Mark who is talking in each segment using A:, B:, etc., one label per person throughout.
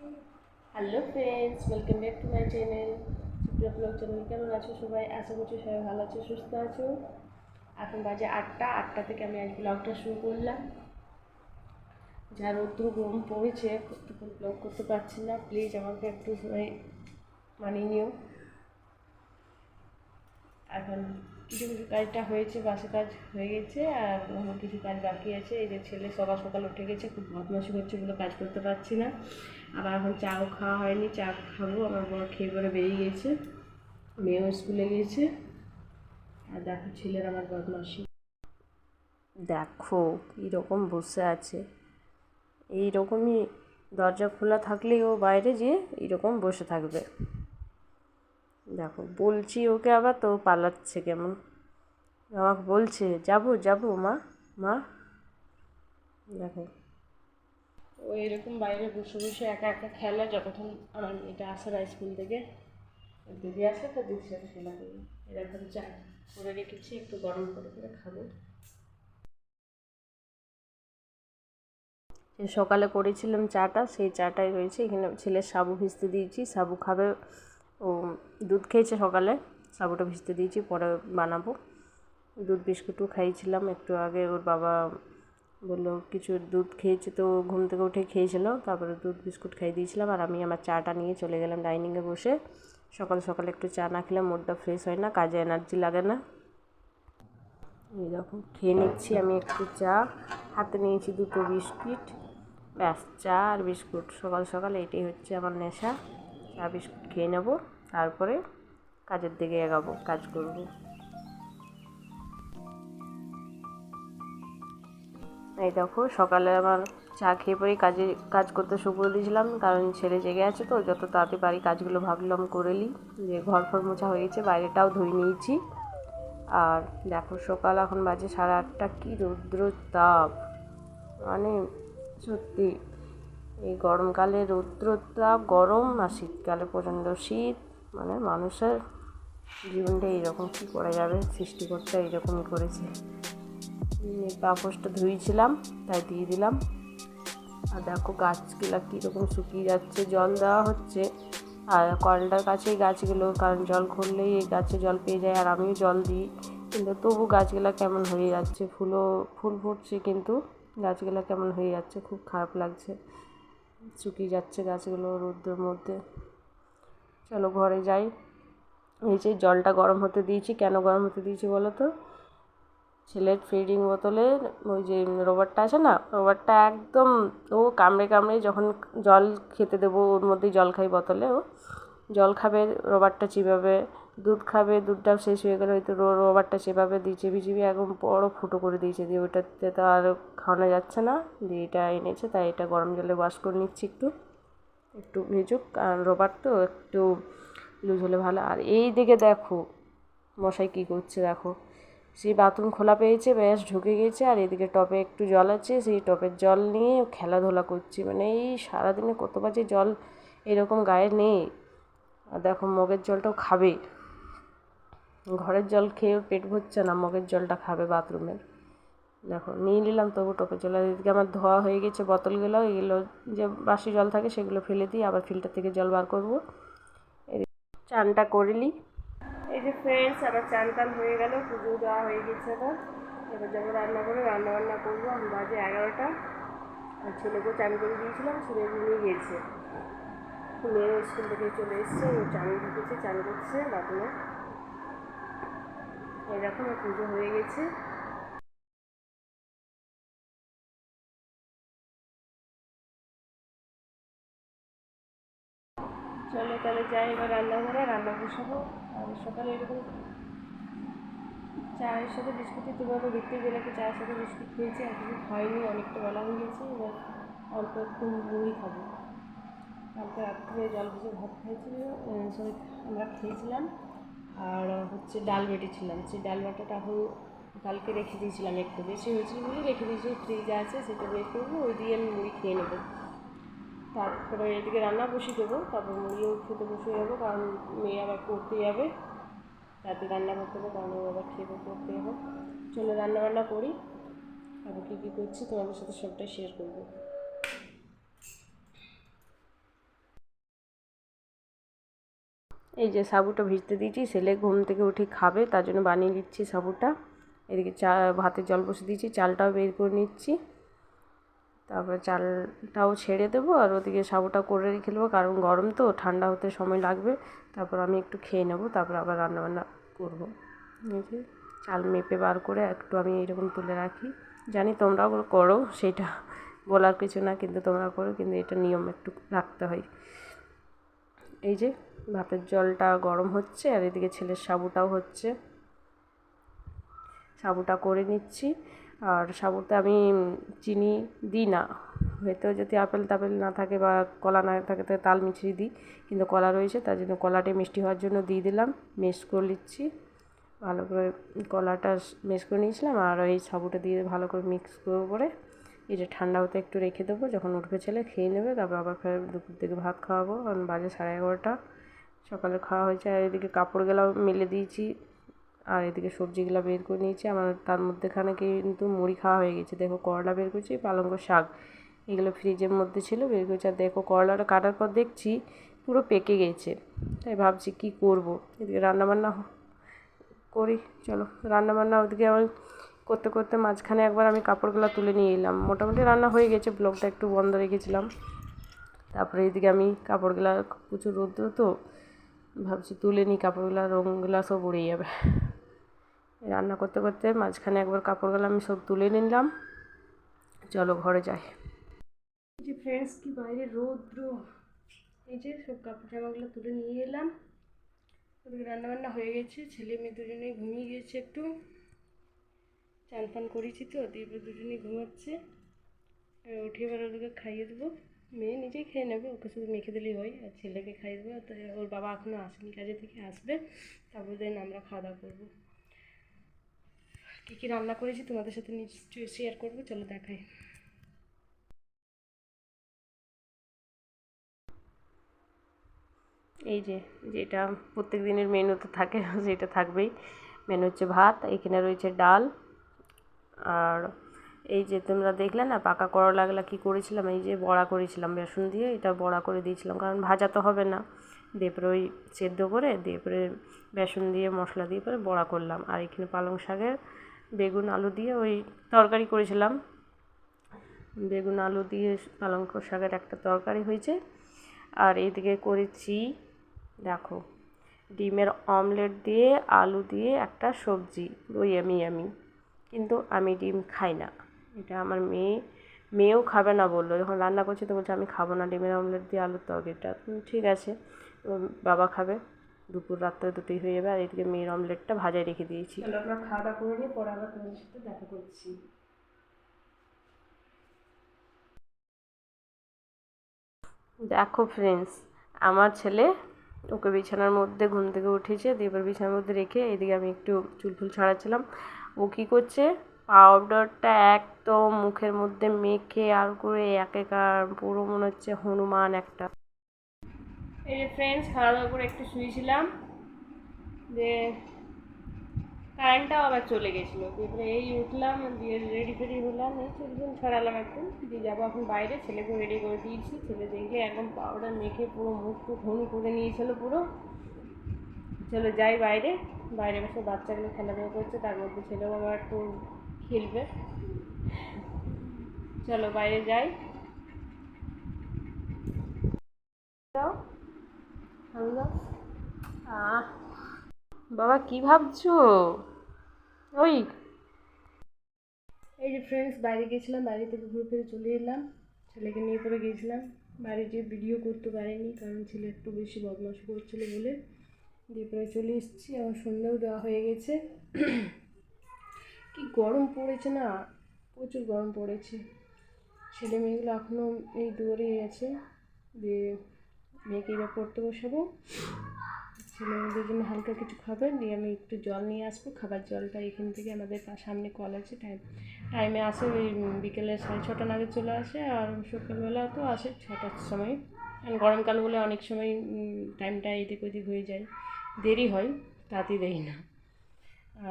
A: Hello friends, welcome back to my channel Supriya blog channel. কেমন আছো সবাই? আশা করছি সবাই ভালো আছো, সুস্থ আছো। এখন বাজে 8টা থেকে আমি আজ ব্লগটা শুরু করলাম। যা রোদ্দুর গরম পড়েছে, ব্লগ করতে পারছি না, প্লিজ আমাকে একটু সবাই মানিয়ে নিও। এখন কিছু কিছু কাজটা হয়েছে, বাসে কাজ হয়ে গেছে, আর আমার কিছু কাজ বাকি আছে। এই যে ছেলে সকাল সকাল উঠে গেছে, খুব বদমাশি করছে বলে কাজ করতে পারছি না। আবার এখন চাও খাওয়া হয়নি, চা খাবো। আমার বড় খেয়ে পরে বেরিয়ে গেছে, মেয়েও স্কুলে গিয়েছে। আর দেখো ছেলের আমার বদমাশি, দেখো কীরকম বসে আছে। এইরকমই দরজা খোলা থাকলেই ও বাইরে যেয়ে এইরকম বসে থাকবে। দেখো বলছি ওকে, আবার তো পালাচ্ছে কেমন। আমাকে বলছে যাবো যাবো মা, মা। দেখো ও এরকম বাইরে বসে বসে একা একা খেলে, যতক্ষণ আমার মেয়েটা আসে না স্কুল থেকে। দিদি আসে তো দিদির সাথে খেলা করি। এরকম চা করে রেখেছি, একটু গরম করে করে খাবো। সকালে করেছিলাম চাটা, সেই চাটাই রয়েছে এখানে। ছেলের সাবু ভিজতে দিয়েছি, সাবু খাবে ও। দুধ খেয়েছে সকালে, সাবুটা ভিজতে দিয়েছি, পরে বানাবো। দুধ বিস্কুটও খাইয়েছিলাম একটু আগে। ওর বাবা বললো কিছু দুধ খেয়েছে, তো ঘুম থেকে উঠে খেয়েছিল, তারপরে দুধ বিস্কুট খাইয়ে দিয়েছিলাম। আর আমি আমার চাটা নিয়ে চলে গেলাম ডাইনিংয়ে বসে। সকাল সকাল একটু চা না খেলে মুডটা ফ্রেশ হয় না, কাজে এনার্জি লাগে না। এইরকম খেয়ে নিচ্ছি আমি একটু চা, হাতে নিয়েছি দুটো বিস্কিট, ব্যাস চা আর বিস্কুট। সকাল সকাল এটাই হচ্ছে আমার নেশা। চা বিস্কুট খেয়ে নেব, তারপরে কাজের দিকে এগাবো, কাজ করব। এই দেখো সকালে আমার চা খেয়ে পরেই কাজ করতে শুরু করে দিয়েছিলাম, কারণ ছেলে জেগে আছে তো। যত তাড়াতাড়ি বাড়ি কাজগুলো ভাবলাম করে নিই। যে ঘর ফর মোছা হয়ে গেছে, বাইরেটাও ধুয়ে নিয়েছি। আর দেখো সকাল এখন বাজে 8:30, কী রৌদ্র তাপ, মানে সত্যি এই গরমকালে রৌদ্রতাপ গরম, আর শীতকালে প্রচণ্ড শীত। মানে মানুষের জীবনটা এইরকম, কী করা যাবে, সৃষ্টিকর্তা এইরকমই করেছে। পাপোশটা ধুয়েছিলাম, তাই দিয়ে দিলাম। আর দেখো গাছগুলো কীরকম শুকিয়ে যাচ্ছে, জল দেওয়া হচ্ছে আর কলটার কাছেই গাছগুলো, কারণ জল খুললেই এই গাছে জল পেয়ে যায়, আর আমিও জল দিই। কিন্তু তবু গাছগুলো কেমন হয়ে যাচ্ছে, ফুল ফুটছে কিন্তু গাছগুলো কেমন হয়ে যাচ্ছে, খুব খারাপ লাগছে। শুকিয়ে যাচ্ছে গাছগুলো রোদ্রের মধ্যে। চলো ঘরে যাই। এই যে জলটা গরম হতে দিয়েছি, কেন গরম হতে দিয়েছি বলো তো? ছেলের ফিডিং বোতলের ওই যে রবারটা আছে না, রবারটা একদম ও কামড়ে কামড়ে যখন জল খেতে দেবো, ওর মধ্যেই জল খাই বোতলে। ও জল খাবে, রবারটা চিবাবে, দুধ খাবে, দুধটাও শেষ হয়ে গেলে হয়তো রবারটা চেপাবে, দিয়ে চিবি চিবি একদম বড় ফুটো করে দিয়েছে। দিয়ে ওইটাতে তো আর খাওয়ানো যাচ্ছে না, দিয়ে এটা এনেছে, তাই এটা গরম জলে ওয়াশ করে নিচ্ছি। একটু একটু ভিজুক, কারণ রবার তো একটু লুজ হলে ভালো। আর এই দিকে দেখো মশাই কী করছে, দেখো সেই বাথরুম খোলা পেয়েছে, ব্যাস ঢুকে গেছে। আর এদিকে টপে একটু জল আছে, সেই টপের জল নিয়ে খেলাধুলা করছি। মানে এই সারাদিনে কতবার যে জল এরকম গায়ে নেই। আর দেখো মগের জলটাও খাবে, ঘরের জল খেয়ে পেট ভরছে না, মগের জলটা খাবে বাথরুমের। দেখো নিয়ে নিলাম তবু টপের জল। আর এদিকে আমার ধোয়া হয়ে গেছে বোতলগুলো, এগুলো যে বাসি জল থাকে সেগুলো ফেলে দিই, আবার ফিল্টার থেকে জল বার করবো। এদিকে চানটা করে নিই। এই যে ফ্রেন্ডস, আবার চান টান হয়ে গেল, পুজো দেওয়া হয়ে গেছে। এবার যাবো রান্না করে, রান্না বান্না করবো। এখন বাজে 11টা। আর ছেলেকেও চান করে দিয়েছিলাম, ছেলে ঘুমিয়ে গিয়েছে। মেয়েও স্কুল থেকে চলে এসছে, ও চান ঢুকেছে, চান করছে বাথরুমে। এরকম পুজো হয়ে গেছে। চলো তাহলে যাই এবার রান্নাঘরে, রান্না বসাবো। আর সকালে এরকম চায়ের সাথে বিস্কুটই, তুমি তো দেখতে গেলে কি চায়ের সাথে বিস্কুট খেয়েছি, আর কিছু খাইনি, অনেকটা বেলা হয়ে গেছে। এবার অল্প একটু মুড়ি খাবো। কালকে রাত্রে জল ভেজে ভাত খাইছিলাম, সরি আমরা খেয়েছিলাম। আর হচ্ছে ডাল বেটেছিলাম, সেই ডাল বাটাটা এখন কালকে রেখে দিয়েছিলাম, একটু বেশি হয়েছিল বলে রেখে দিয়েছি, ফ্রিজে আছে, সেটা বের করবো, ওই দিয়ে আমি মুড়ি খেয়ে নেবো। তারপরে এদিকে রান্না বসিয়ে দেবো, তারপর মুড়িও খেতে বসে যাবো, কারণ মেয়ে আবার পড়তে যাবে, রাতে রান্না করতে হবে, কারণ ও আবার খেতে পড়তে যাবো। চলো রান্না বান্না করি, তারপর কী কী করছি তোমাদের সাথে সবটাই শেয়ার করবো। এই যে সাবুটা ভিজতে দিয়েছি, ছেলে ঘুম থেকে উঠে খাবে তার জন্য বানিয়ে নিচ্ছি সাবুটা। এদিকে ভাতের জল বসে দিয়েছি, চালটাও বের করে নিচ্ছি, তারপরে চালটাও ছেড়ে দেবো আর ওদিকে সাবুটা করে রেখে দেবো, কারণ গরম তো ঠান্ডা হতে সময় লাগবে। তারপর আমি একটু খেয়ে নেবো, তারপর আবার রান্নাবান্না করবো। এই যে চাল মেপে বার করে একটু আমি এইরকম তুলে রাখি, জানি তোমরাও করো, সেটা বলার কিছু না, কিন্তু তোমরা করো, কিন্তু এটা নিয়ম একটু রাখতে হয়। এই যে ভাতের জলটা গরম হচ্ছে আর এদিকে ছেলের সাবুটাও হচ্ছে, সাবুটা করে নিচ্ছি। আর সাবুতে আমি চিনি দিই না, হয়তো যদি আপেল টাপেল না থাকে বা কলা না থাকে তাহলে তাল মিছরি দিই, কিন্তু কলা রয়েছে তার জন্য কলাটা মিষ্টি হওয়ার জন্য দিয়ে দিলাম। মেশ করে নিচ্ছি ভালো করে, কলাটা মেশ করে নিয়েছিলাম আর এই সাবুটা দিয়ে ভালো করে মিক্স করে এটা ঠান্ডা হতে একটু রেখে দেবো, যখন উঠবে ছেলে খেয়ে নেবে, তারপর আবার ফের দুপুর থেকে ভাত খাওয়াবো, কারণ বাজে 11:30। সকালে খাওয়া হয়েছে আর এদিকে কাপড়গুলো মেলে দিয়েছি আর এদিকে সবজিগুলো বের করে নিয়েছি। আমার তার মধ্যেখানে কিন্তু মুড়ি খাওয়া হয়ে গেছে। দেখো করলা বের করছি, পালঙ্ক শাক, এগুলো ফ্রিজের মধ্যে ছিল, বের করছি। আর দেখো করলাটা কাটার পর দেখছি পুরো পেকে গেছে, তাই ভাবছি কি করব। এদিকে রান্নাবান্না করি, চলো রান্নাবান্না ওদিকে আমি করতে করতে মাঝখানে একবার আমি কাপড়গুলো তুলে নিয়ে এলাম। মোটামুটি রান্না হয়ে গেছে, ব্লগটা একটু বন্ধ রেখেছিলাম। তারপরে এদিকে আমি কাপড়গুলো প্রচুর রোদ্র তো, ভাবছি তুলে নিই, কাপড়গুলো রঙগুলো সব উড়ে যাবে। রান্না করতে করতে মাঝখানে একবার কাপড়গুলো আমি সব তুলে নিলাম। চলো ঘরে যাই। এই যে ফ্রেন্ডস, কি বাইরে রৌদ্র, এই যে সব কাপড় জামাগুলো তুলে নিয়ে এলাম। ওদিকে রান্নাবান্না হয়ে গেছে, ছেলে মেয়ে দুজনেই ঘুমিয়ে গিয়েছে, একটু চান ফান করেছি তো, দিয়ে দুজনেই ঘুমাচ্ছে। উঠে এবার ওদেরকে খাইয়ে দেবো, মেয়ে নিজেই খেয়ে নেবে, ওকে শুধু মেখে দিলেই হয়, আর ছেলেকে খাইয়ে দেবো। তো ওর বাবা এখনও আসেনি কাজে থেকে, আসবে, তারপর দিন আমরা খাওয়া দাওয়া করবো। কী কী রান্না করেছি তোমাদের সাথে নিশ্চয়ই শেয়ার করবো, চলো দেখাই। এই যে যেটা প্রত্যেক দিনের মেনুতে থাকে সেটা থাকবেই। মেনু হচ্ছে ভাত, এখানে রয়েছে ডাল, আর এই যে তোমরা দেখলে না পাকা করলাগুলো কী করেছিলাম, এই যে বড়া করেছিলাম বেসন দিয়ে, এটা বড়া করে দিয়েছিলাম, কারণ ভাজা তো হবে না, দিয়ে পরে ওই সেদ্ধ করে দিয়ে পরে বেসন দিয়ে মশলা দিয়ে পরে বড়া করলাম। আর এখানে পালং শাকের বেগুন আলু দিয়ে ওই তরকারি করেছিলাম, বেগুন আলু দিয়ে পালং শাকের একটা তরকারি হয়েছে। আর এইদিকে করেছি দেখো ডিমের অমলেট দিয়ে আলু দিয়ে একটা সবজি, পুরো ইয়ামি ইয়ামি, কিন্তু আমি ডিম খাই না, এটা আমার মেয়েও খাবে না বললো, যখন রান্না করছি তো বলছে আমি খাবো না ডিমের অমলেট দিয়ে আলুর তরকারিটা। ঠিক আছে, বাবা খাবে, দুপুর রাত্রে দুটোই হয়ে যাবে। আর এদিকে মেয়ের অমলেটটা ভাজায় রেখে দিয়েছি। চলো আমরা খাওয়া দাওয়া করে নিয়ে পরে আবার তোমাদের সাথে দেখা করছি। দেখো ফ্রেন্ডস, আমার ছেলে, ওকে বিছানার মধ্যে ঘুম থেকে উঠেছে, দিয়ে এবার বিছানার মধ্যে রেখে এদিকে আমি একটু চুল ফুল ছাড়াচ্ছিলাম। ও কী করছে, পাউডারটা একদম মুখের মধ্যে মেখে আর করে একেকার পুরো মনে হচ্ছে হনুমান একটা। এই যে ফ্রেন্ডস, খাওয়া দাওয়া করে একটু শুয়েছিলাম, যে কারেন্টটাও আবার চলে গেছিলো, তারপরে এই উঠলাম, দিয়ে রেডি ফেডি হলাম, এই চুল ফুল ছড়ালাম একটু, দিয়ে যাবো এখন বাইরে। ছেলেকে রেডি করে দিয়েছি, ছেলে দেখলে একদম পাউডার মেখে পুরো মুখ টুক হনু করে নিয়েছিল পুরো। চলো যাই বাইরে, বাইরে বসে বাচ্চাগুলো খেলাধুলা করছে, তার মধ্যে ছেলেও আবার একটু খেলবে। চলো বাইরে যাই। বাবা কি ভাবছো ওই। এই যে ফ্রেন্ডস, বাইরে গেছিলাম, বাইরে থেকে ঘুরে ফিরে চলে এলাম, ছেলেকে নিয়ে পরে গিয়েছিলাম। বাইরে যেয়ে ভিডিও করতে পারিনি, কারণ ছেলে একটু বেশি বদমাশি করছিলো বলে, দিয়ে পরে চলে এসেছি। আমার সন্ধ্যাও দেওয়া হয়ে গেছে। কি গরম পড়েছে না, প্রচুর গরম পড়েছে। ছেলে মেয়েগুলো এখনও এই দুয়ারেই আছে, দিয়ে মেয়েকে এবার পড়তে বসাবো, ছেলে মেয়েদের জন্য হালকা কিছু খাবে, দিয়ে আমি একটু জল নিয়ে আসবো, খাবার জলটা এখান থেকে আমাদের সামনে কল আছে, টাইমে আসে ওই বিকেলে 6:30 নাগাদ চলে আসে, আর সকালবেলা তো আসে 6টার সময়। গরমকাল বলে অনেক সময় টাইমটা এদিক ওদিক হয়ে যায়, দেরি হয়, তাড়াতাড়ি দেয় না।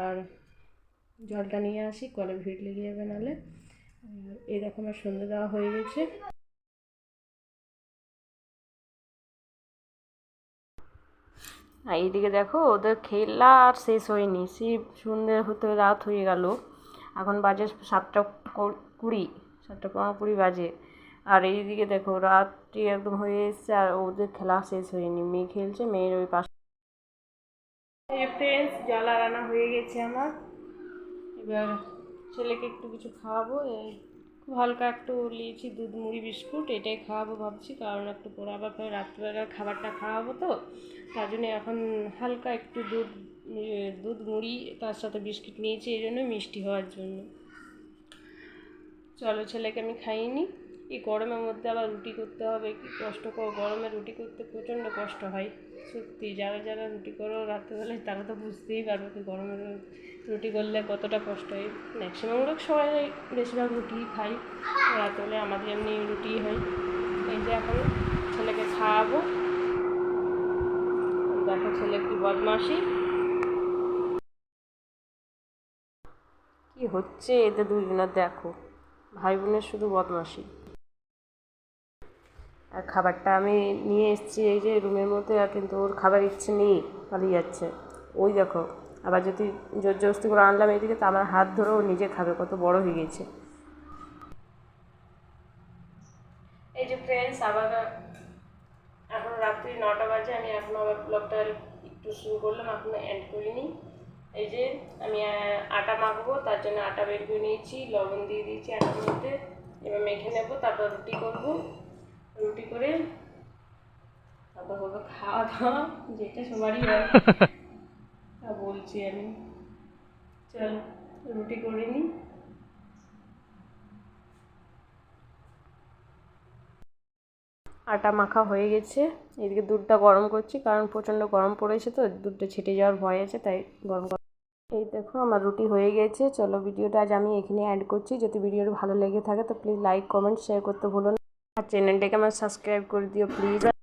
A: আর জলটা নিয়ে আসি, কলে ভিড় লেগে যাবে নাহলে। এরকম আর সন্ধ্যে দেওয়া হয়ে গেছে। আর এইদিকে দেখো ওদের খেলা আর শেষ হয়নি, সেই সন্ধ্যে হতে রাত হয়ে গেল। এখন বাজে 7:20, 7:15 বাজে। আর এইদিকে দেখো রাত্রি একদম হয়ে এসছে আর ওদের খেলা শেষ হয়নি, মেয়ে খেলছে, মেয়ের ওই পাশে। ফ্রেন্ডস জল রান্না হয়ে গেছে আমার। এবার ছেলেকে একটু কিছু খাওয়াবো, খুব হালকা একটু নিয়েছি দুধ মুড়ি বিস্কুট, এটাই খাওয়াবো ভাবছি, কারণ একটু পরে আবার পরে রাত্রিবেলার খাবারটা খাওয়াবো তো, তার জন্য এখন হালকা একটু দুধ মুড়ি তার সাথে বিস্কিট নিয়েছি, এই জন্য মিষ্টি হওয়ার জন্য। চলো ছেলেকে আমি খাইনি। এই গরমের মধ্যে আবার রুটি করতে হবে, কি কষ্টকর, গরমে রুটি করতে প্রচণ্ড কষ্ট হয় সত্যি। যারা যারা রুটি করো রাত্রেবেলায় তারা তো বুঝতেই পারবে কি গরমে রুটি করলে কতটা কষ্ট হয়। ম্যাক্সিমাম লোক সবাই বেশিরভাগ রুটিই খাই রাত্রেবেলায়, আমাদের এমনি রুটিই হয়। এই যে এখন ছেলেকে খাওয়াবো। দেখো ছেলে কি বদমাশি, কি হচ্ছে এতে দুজনের, দেখো ভাই বোনের শুধু বদমাশি। আর খাবারটা আমি নিয়ে এসেছি এই যে রুমের মধ্যে, আর কিন্তু ওর খাবার ইচ্ছে নেই, পালিয়ে যাচ্ছে। ওই দেখো আবার যদি জোর জবস্তি করে আনলাম এইদিকে, তো আমার হাত ধরে ও নিজে খাবে, কত বড় হয়ে গেছে। এই যে ফ্রেন্ডস আবার এখন রাত্রি 9টা বাজে, আমি এখন আবার ব্লগটা একটু শুরু করলাম, এখন এন্ড করিনি। এই যে আমি আটা মাখবো, তার জন্য আটা বের করে নিয়েছি, লবণ দিয়ে দিয়েছি আটার মধ্যে। এবার মেখে নেবো, তারপর রুটি করবো। রুটি করে তারপর হলো খাওয়া দাওয়া, যেটা সবারই হয় তা বলছি আমি। চলো রুটি করে নিই। আটা মাখা হয়ে গেছে, এদিকে দুধটা গরম করছি, কারণ প্রচণ্ড গরম পড়েছে তো, দুধটা ছিটে যাওয়ার ভয় আছে, তাই গরম। এই দেখো আমার রুটি হয়ে গেছে। চলো ভিডিওটা আজ আমি এখানে অ্যাড করছি। যদি ভিডিওটা ভালো লেগে থাকে তো প্লিজ লাইক কমেন্ট শেয়ার করতে ভুলো না, আর চ্যানেলটাকে আমার সাবস্ক্রাইব করে দিও প্লিজ।